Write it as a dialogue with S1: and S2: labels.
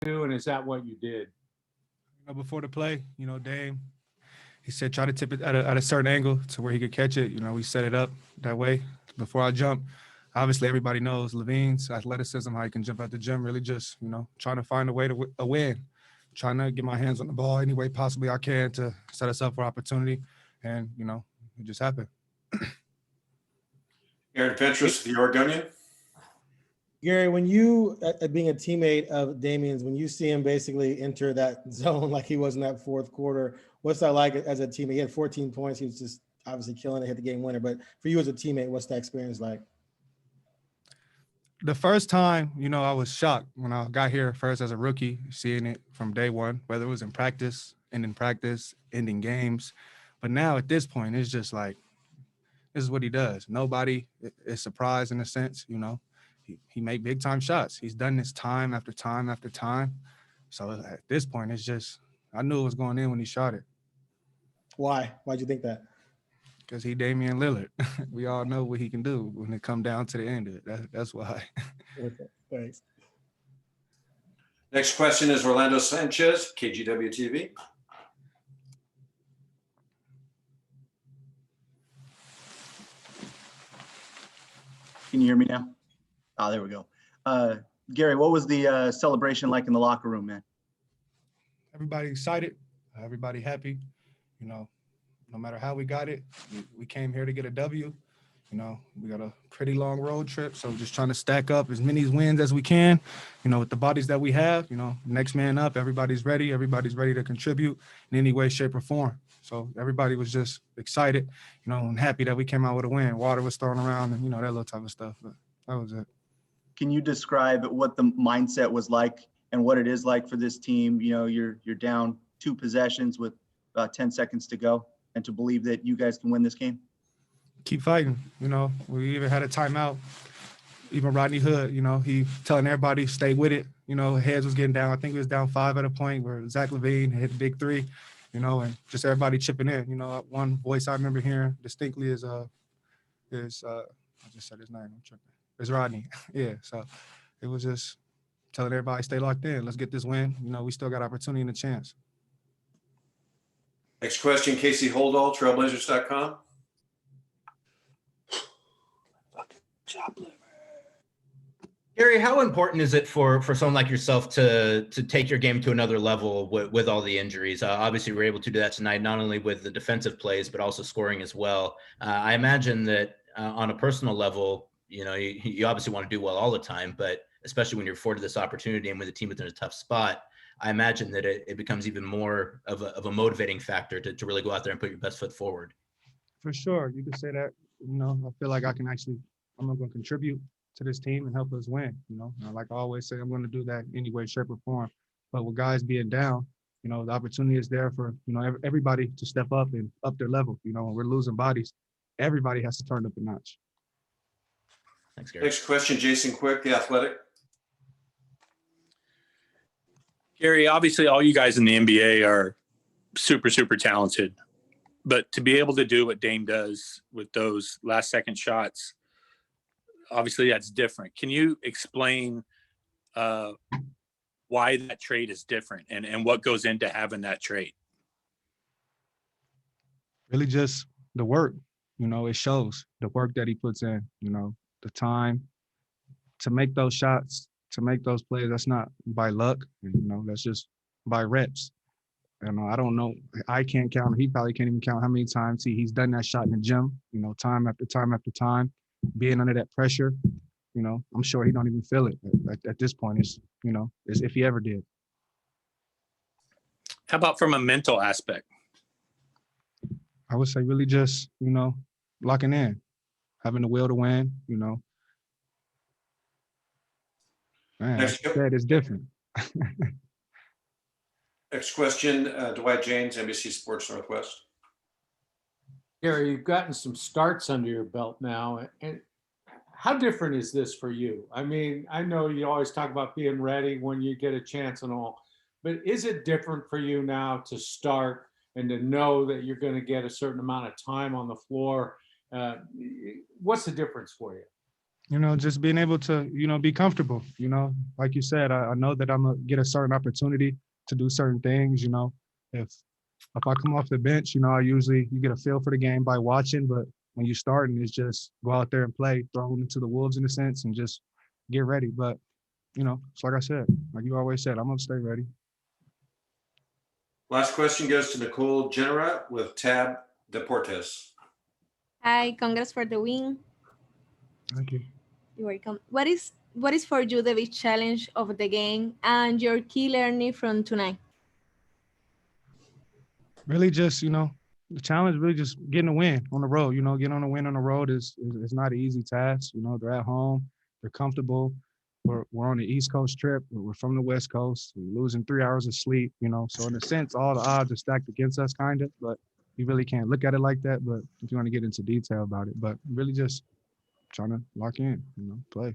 S1: do, and is that what you did?
S2: Before the play, Dame, he said try to tip it at a certain angle to where he could catch it. We set it up that way before I jump. Obviously, everybody knows Levine's athleticism, how he can jump out the gym. Really, just trying to find a way to a win, trying to get my hands on the ball any way possibly I can to set us up for opportunity, and it just happened.
S3: Aaron Fentress, the Oregonian.
S4: Gary, when you, being a teammate of Damien's, when you see him basically enter that zone like he was in that fourth quarter, what's that like as a teammate? He had 14 points. He was just obviously killing it, hit the game winner. But for you as a teammate, what's that experience like?
S2: The first time, I was shocked when I got here first as a rookie, seeing it from day one, whether it was in practice, ending games. But now at this point, it's just like, this is what he does. Nobody is surprised in a sense, He made big time shots. He's done this time after time after time. So at this point, it's just, I knew it was going in when he shot it.
S4: Why? Why'd you think that?
S2: Because he Damian Lillard. We all know what he can do when it come down to the end of it. That's why.
S4: Okay, thanks.
S3: Next question is Orlando Sanchez, KGW TV.
S5: Can you hear me now? Oh, there we go. Gary, what was the celebration like in the locker room, man?
S2: Everybody excited, everybody happy. No matter how we got it, we came here to get a W. We got a pretty long road trip, so just trying to stack up as many wins as we can, with the bodies that we have, next man up, everybody's ready to contribute in any way, shape, or form. So everybody was just excited, and happy that we came out with a win. Water was thrown around and, that little type of stuff, but that was it.
S5: Can you describe what the mindset was like and what it is like for this team? You're down 2 possessions with about 10 seconds to go, and to believe that you guys can win this game?
S2: Keep fighting. We even had a timeout. Even Rodney Hood, he telling everybody stay with it. Heads was getting down. I think he was down 5 at a point where Zach LaVine hit the big 3, and just everybody chipping in. One voice I remember hearing distinctly is I just said his name. I'm tripping. It's Rodney. Yeah. So it was just telling everybody stay locked in. Let's get this win. We still got opportunity and a chance.
S3: Next question, Casey Holdall, trailblazers.com.
S6: Gary, how important is it for someone like yourself to take your game to another level with all the injuries? Obviously, we're able to do that tonight, not only with the defensive plays, but also scoring as well. I imagine that on a personal level, you obviously want to do well all the time, but especially when you're afforded this opportunity and when the team is in a tough spot, I imagine that it becomes even more of a motivating factor to really go out there and put your best foot forward.
S2: For sure. You could say that, I feel like I'm going to contribute to this team and help us win, Like I always say, I'm going to do that any way, shape, or form. But with guys being down, the opportunity is there for, everybody to step up and up their level. When we're losing bodies, everybody has to turn up a notch.
S6: Thanks, Gary.
S3: Next question, Jason Quick, The Athletic.
S7: Gary, obviously all you guys in the NBA are super, super talented, but to be able to do what Dame does with those last second shots, obviously that's different. Can you explain why that trait is different and what goes into having that trait?
S2: Really just the work, it shows the work that he puts in, the time to make those shots, to make those plays. That's not by luck, that's just by reps. I don't know. I can't count. He probably can't even count how many times he's done that shot in the gym, time after time after time, being under that pressure. I'm sure he don't even feel it at this point. It's if he ever did.
S7: How about from a mental aspect?
S2: I would say really just, locking in, having the will to win, Man,
S3: Next,
S2: that is different.
S3: Next question, Dwight James, NBC Sports Northwest.
S1: Gary, you've gotten some starts under your belt now. And how different is this for you? I mean, I know you always talk about being ready when you get a chance and all, but is it different for you now to start and to know that you're going to get a certain amount of time on the floor? What's the difference for you?
S2: just being able to, be comfortable, like you said, I know that I'm gonna get a certain opportunity to do certain things, if I come off the bench, you get a feel for the game by watching, but when you starting, it's just go out there and play, throw it into the wolves in a sense and just get ready. But, it's like I said, like you always said, I'm gonna stay ready.
S3: Last question goes to Nicole Genera with Tab Deportes.
S8: Hi, congrats for the win.
S2: Thank you.
S8: You're welcome. What is for you the big challenge of the game and your key learning from tonight?
S2: Really just, the challenge really just getting a win on the road. Getting on a win on the road is not an easy task. They're at home, they're comfortable. We're on the East Coast trip. We're from the West Coast. We're losing 3 hours of sleep, So in a sense, all the odds are stacked against us, kind of. But you really can't look at it like that. But if you want to get into detail about it, but really just trying to lock in, play.